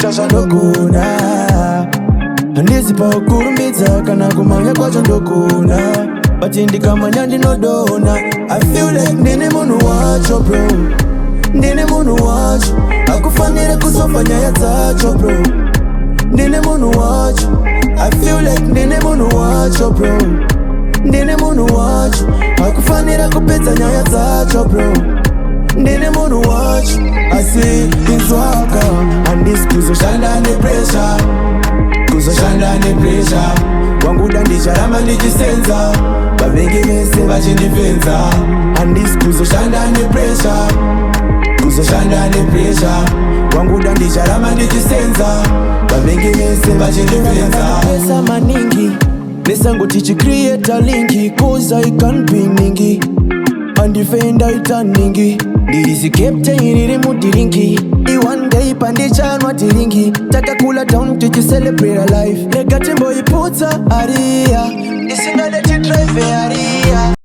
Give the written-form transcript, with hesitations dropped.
cha Zvandogona. Handisi pa kurumbidza kana kumanya kwa Zvandogona, but ndikamanya ndinodona. I feel like ndine munhu wacho bro, ndine munhu wacho, akufanire kusofa nyaya dzacho bro, ndine munhu wacho. I feel like ndine munhu wacho bro, ndine munhu wacho, akufanire kupedza nyaya dzacho bro, ndine munhu wacho. Asi inzwaka handisi kuzoshanda nepressure, kuzoshanda nepressure. Wanguda ndicharamba ndichisenza, vavengi vese vachindipedza. Handisi kuzoshanda nepressure, kuzoshanda nepressure. Wanguda ndicharamba ndichisenza, vavengi vese vachindipedza. Pesa maningi nesangoti chicreate linki, cause I can't be ningi, andifenda itaningi. Ndirizi captain iri mudiringi, one day pandichanwa tiringi. Takakula down to celebrate a life, rega timbo iputsa aria.